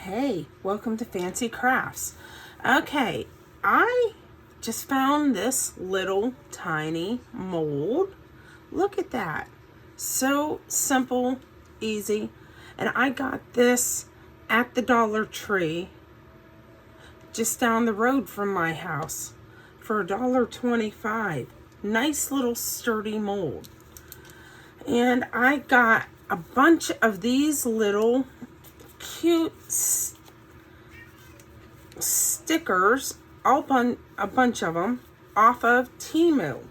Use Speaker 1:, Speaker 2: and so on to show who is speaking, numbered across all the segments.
Speaker 1: Hey, welcome to Fancy Crafts. Okay, I just found this little tiny mold. Look at that. So simple, easy. And I got this at the Dollar Tree just down the road from my house for $1.25. Nice little sturdy mold. And I got a bunch of these little cute stickers, a bunch of them, off of Temu.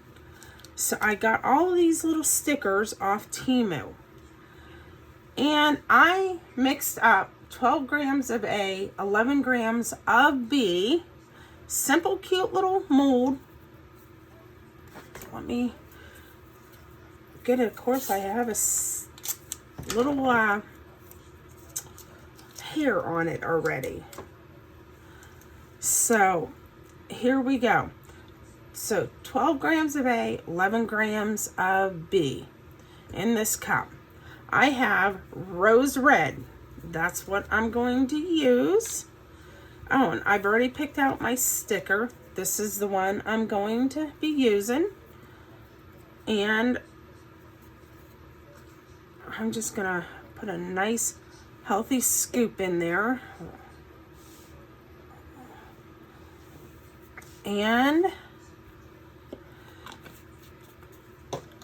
Speaker 1: So I got all of these little stickers off Temu. And I mixed up 12 grams of A, 11 grams of B. Simple, cute little mold. Let me get it. Of course, I have a little hair on it already. So here we go. So 12 grams of A, 11 grams of B in this cup. I have rose red. That's what I'm going to use. Oh, and I've already picked out my sticker. This is the one I'm going to be using. And I'm just gonna put a nice healthy scoop in there. And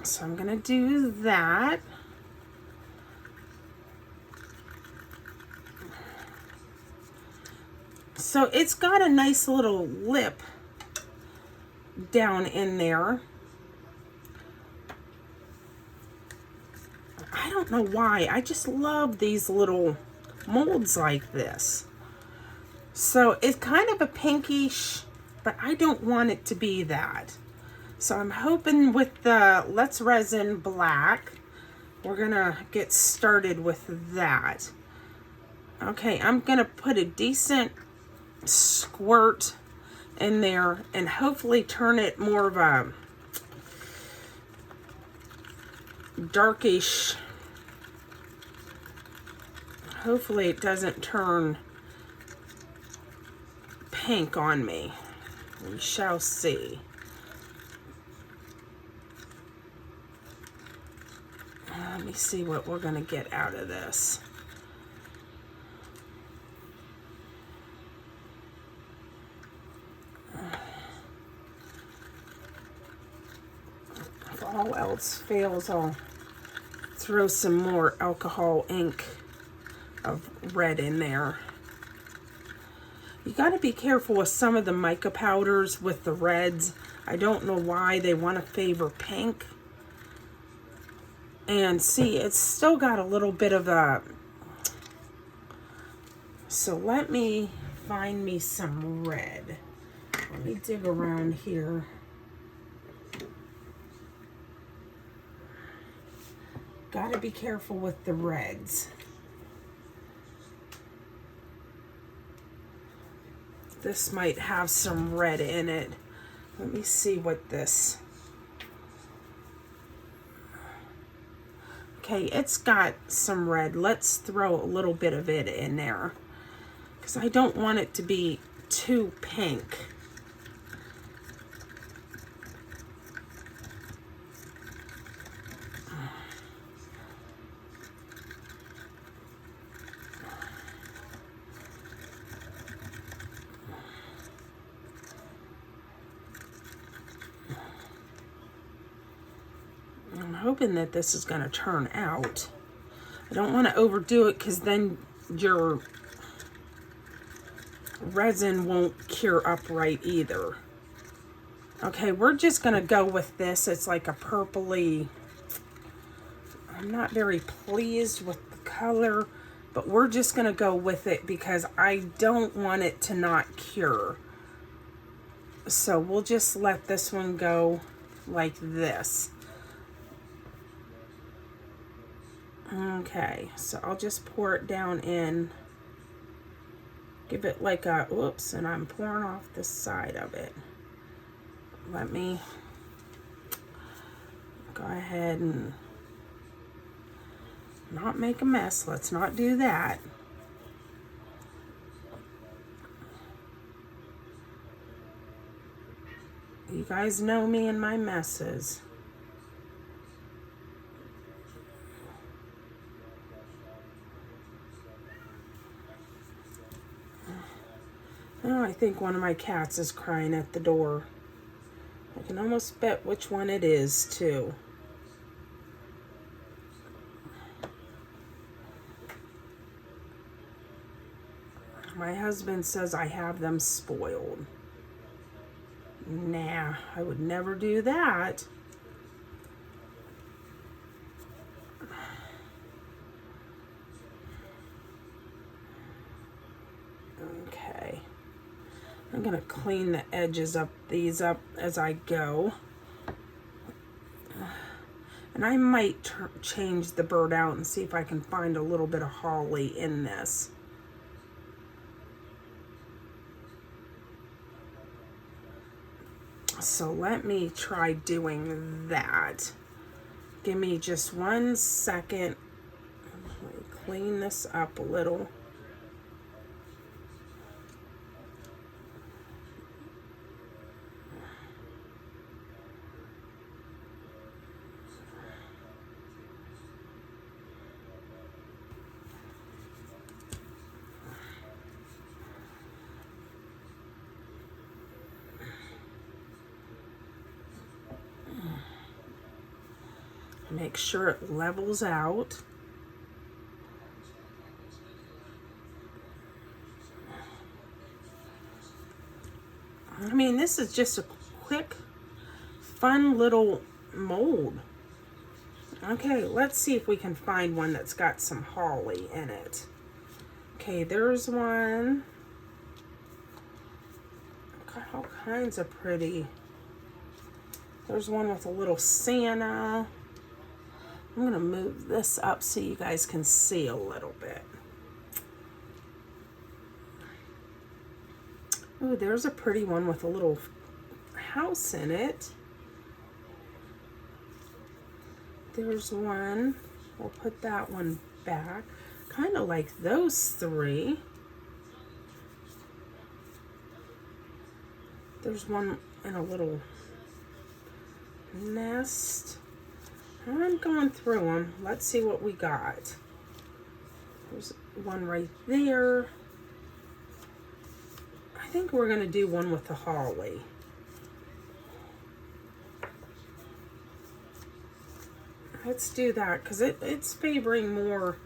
Speaker 1: so I'm gonna do that. So it's got a nice little lip down in there. I don't know why. I just love these little molds like this. So it's kind of a pinkish, but I don't want it to be that. So I'm hoping with the Let's Resin Black, we're gonna get started with that. Okay, I'm gonna put a decent squirt in there and hopefully turn it more of a darkish. Hopefully it doesn't turn pink on me. We shall see. Let me see what we're going to get out of this. If all else fails, I'll throw some more alcohol ink of red in there. You got to be careful with some of the mica powders with the reds. I don't know why they want to favor pink. And see, it's still got a little bit of a... So let me find me some red. Let me dig around here. Got to be careful with the reds. This might have some red in it. Let me see what this... Okay, it's got some red. Let's throw a little bit of it in there because I don't want it to be too pink. I'm hoping that this is going to turn out. I don't want to overdo it because then your resin won't cure up right either. Okay, we're just going to go with this. It's like a purpley. I'm not very pleased with the color, but we're just going to go with it because I don't want it to not cure. So we'll just let this one go like this. Okay, so I'll just pour it down in. Give it like a, whoops, and I'm pouring off the side of it. Let me go ahead and not make a mess. Let's not do that. You guys know me and my messes. Oh, I think one of my cats is crying at the door. I can almost bet which one it is, too. My husband says I have them spoiled. Nah, I would never do that. Okay. I'm going to clean the edges of these up as I go. And I might change the bird out and see if I can find a little bit of holly in this. So let me try doing that. Give me just 1 second. Let me clean this up a little. Make sure it levels out. I mean, this is just a quick, fun little mold. Okay, let's see if we can find one that's got some holly in it. Okay, there's one. Got all kinds of pretty. There's one with a little Santa. I'm going to move this up so you guys can see a little bit. Oh, there's a pretty one with a little house in it. There's one. We'll put that one back. Kind of like those three. There's one in a little nest. I'm going through them. Let's see what we got. There's one right there. I think we're going to do one with the holly. Let's do that because it's favoring more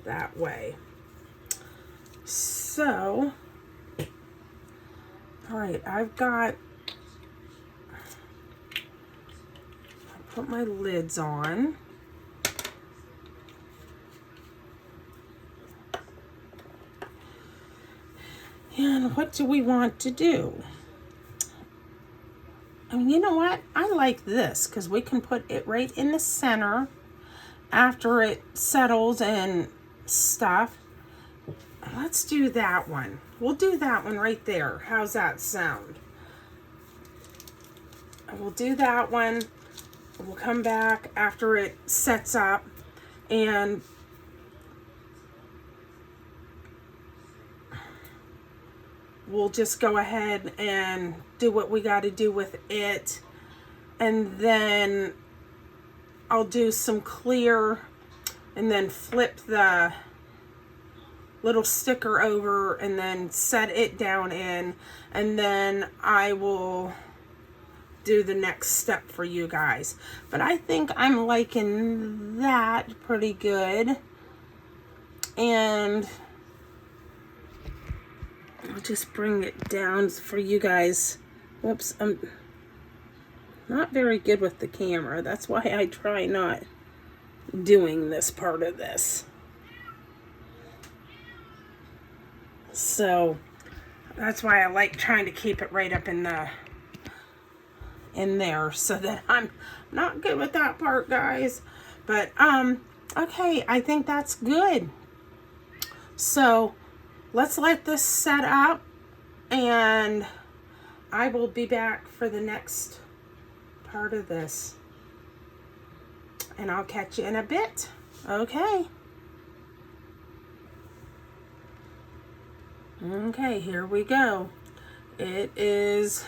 Speaker 1: that way. So, all right, I've got, I'll put my lids on. And what do we want to do? I mean, you know what? I like this because we can put it right in the center after it settles and stuff. Let's do that one. We'll do that one right there. How's that sound? We'll do that one. We'll come back after it sets up and we'll just go ahead and do what we got to do with it. And then I'll do some clear and then flip the little sticker over and then set it down in. And then I will do the next step for you guys. But I think I'm liking that pretty good. And I'll just bring it down for you guys. Whoops, I'm not very good with the camera. That's why I try not doing this part of this. So that's why I like trying to keep it right up in there so that I'm not good with that part, guys. But okay, I think that's good. So let's let this set up and I will be back for the next part of this. And I'll catch you in a bit. Okay. Okay, here we go. It is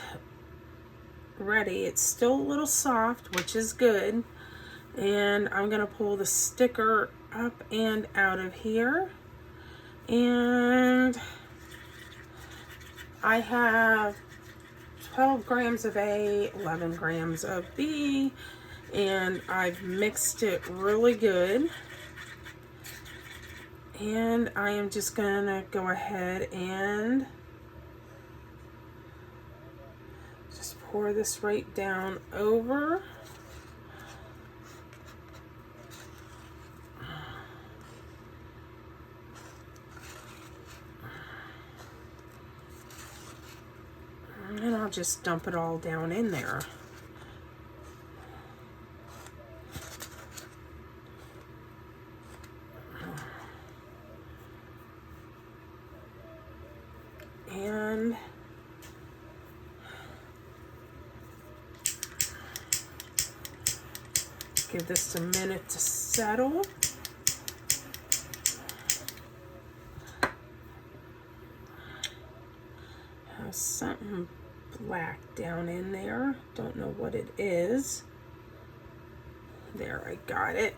Speaker 1: ready. It's still a little soft, which is good. And I'm gonna pull the sticker up and out of here. And I have 12 grams of A, 11 grams of B, and I've mixed it really good. And I am just gonna go ahead and just pour this right down over. And I'll just dump it all down in there. And give this a minute to settle. Have something black down in there. Don't know what it is. There, I got it.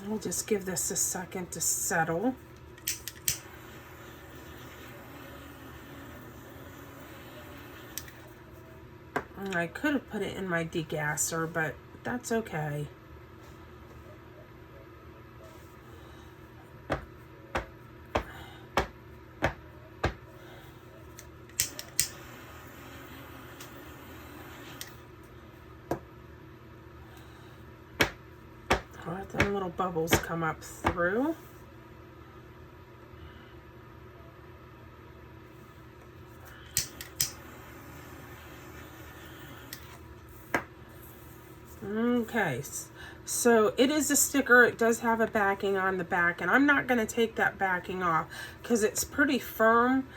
Speaker 1: I'll just give this a second to settle. And I could have put it in my degasser, but that's okay. Let them little bubbles come up through. Okay, so it is a sticker. It does have a backing on the back, and I'm not going to take that backing off because it's pretty firm.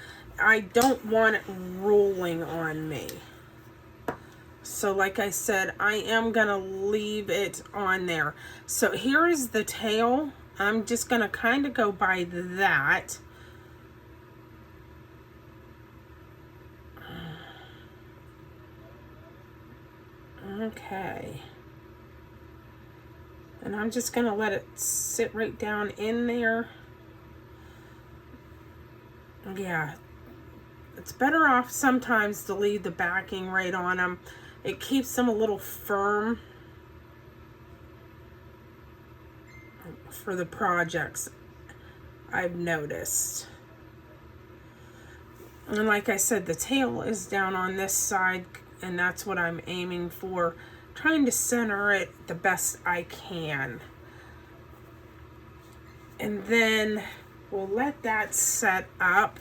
Speaker 1: I don't want it rolling on me. So like I said, I am going to leave it on there. So here is the tail. I'm just going to kind of go by that. Okay. And I'm just going to let it sit right down in there. Yeah. It's better off sometimes to leave the backing right on them. It keeps them a little firm for the projects, I've noticed. And like I said, the tail is down on this side, and that's what I'm aiming for, trying to center it the best I can. And then we'll let that set up.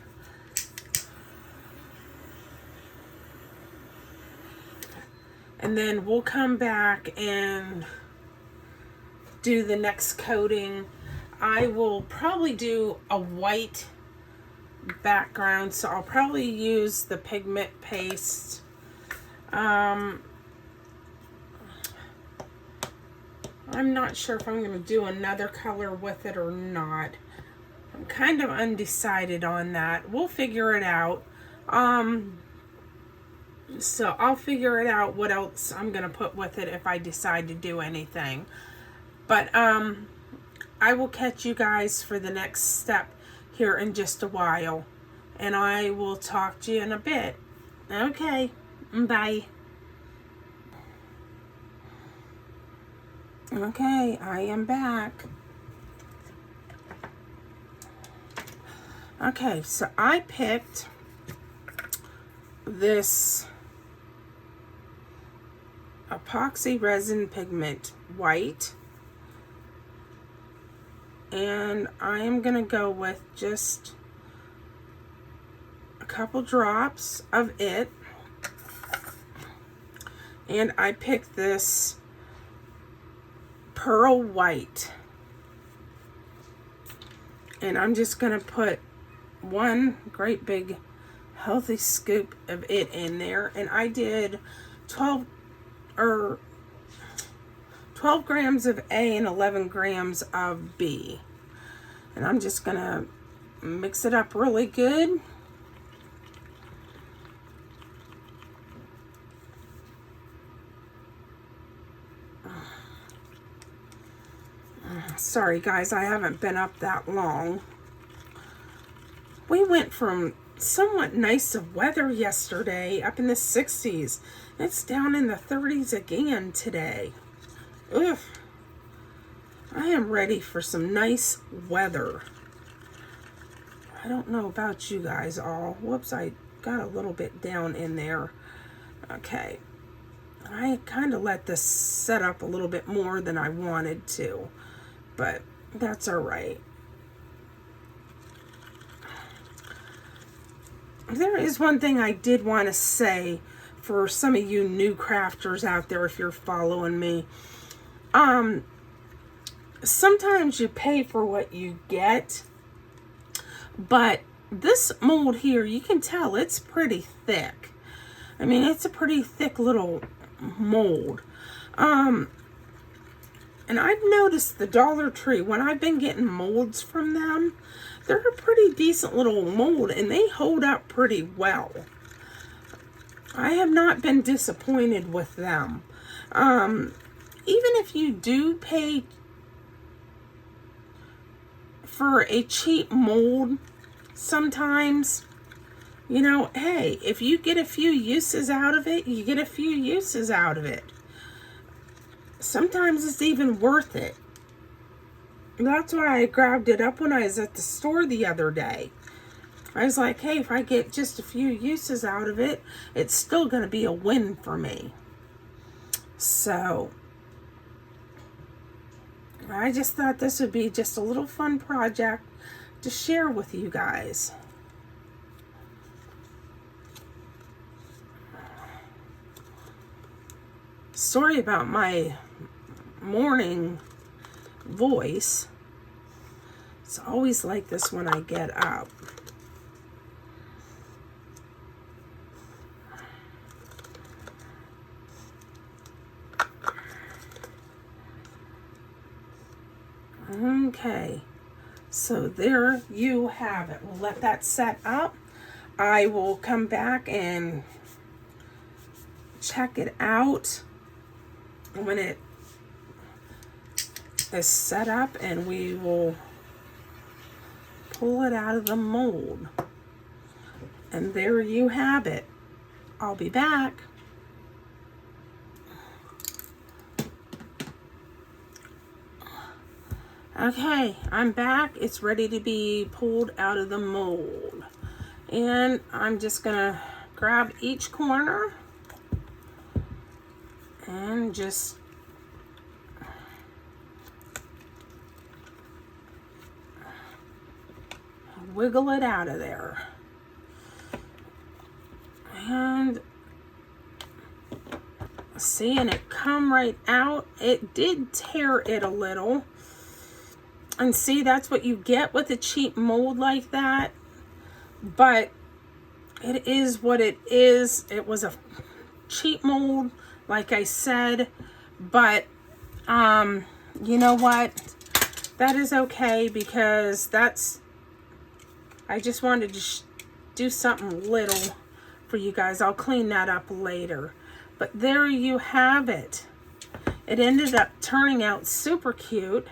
Speaker 1: And then we'll come back and do the next coating. I will probably do a white background, so I'll probably use the pigment paste. I'm not sure if I'm going to do another color with it or not. I'm kind of undecided on that. We'll figure it out. So I'll figure it out what else I'm going to put with it if I decide to do anything. But I will catch you guys for the next step here in just a while. And I will talk to you in a bit. Okay, bye. Okay, I am back. Okay, so I picked this epoxy resin pigment white, and I am going to go with just a couple drops of it. And I picked this pearl white, and I'm just going to put one great big healthy scoop of it in there. And I did 12 grams of A and 11 grams of B. And I'm just gonna mix it up really good. Sorry guys, I haven't been up that long. We went from somewhat nice weather yesterday up in the 60s. It's down in the 30s again today. Ugh. I am ready for some nice weather. I don't know about you guys all. Whoops, I got a little bit down in there. Okay. I kind of let this set up a little bit more than I wanted to, but that's all right. There is one thing I did want to say for some of you new crafters out there, if you're following me. Sometimes you pay for what you get, but this mold here, you can tell it's pretty thick. I mean, it's a pretty thick little mold. And I've noticed the Dollar Tree, when I've been getting molds from them, they're a pretty decent little mold and they hold up pretty well. I have not been disappointed with them. Even if you do pay for a cheap mold, sometimes, you know, hey, if you get a few uses out of it, you get a few uses out of it. Sometimes it's even worth it. That's why I grabbed it up when I was at the store the other day. I was like, hey, if I get just a few uses out of it, it's still going to be a win for me. So I just thought this would be just a little fun project to share with you guys. Sorry about my morning voice. It's always like this when I get up. Okay, so there you have it. We'll let that set up. I will come back and check it out when it is set up, and we will pull it out of the mold. And there you have it. I'll be back. Okay, I'm back. It's ready to be pulled out of the mold. And I'm just gonna grab each corner and just wiggle it out of there. And seeing it come right out, it did tear it a little. And see, that's what you get with a cheap mold like that. But it is what it is. It was a cheap mold, like I said. But, you know what? That is okay, because I just wanted to do something little for you guys. I'll clean that up later. But there you have it. It ended up turning out super cute.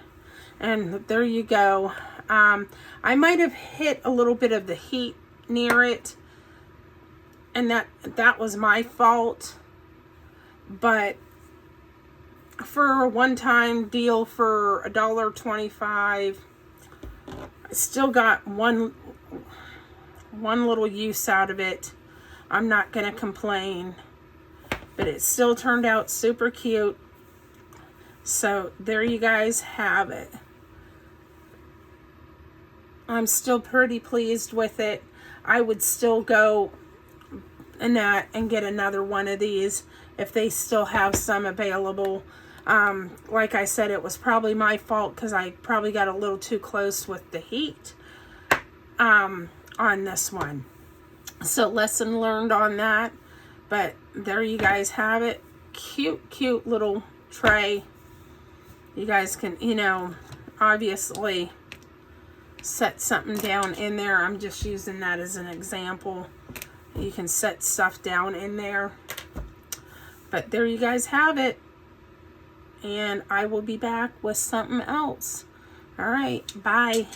Speaker 1: And there you go. I might have hit a little bit of the heat near it, and that was my fault. But for a one-time deal for $1.25, I still got one little use out of it. I'm not gonna complain, but it still turned out super cute. So there you guys have it. I'm still pretty pleased with it. I would still go and get another one of these if they still have some available. Like I said, it was probably my fault because I probably got a little too close with the heat on this one. So lesson learned on that. But there you guys have it. Cute, cute little tray. You guys can, obviously set something down in there. I'm just using that as an example. You can set stuff down in there. But there you guys have it. And I will be back with something else. All right, bye.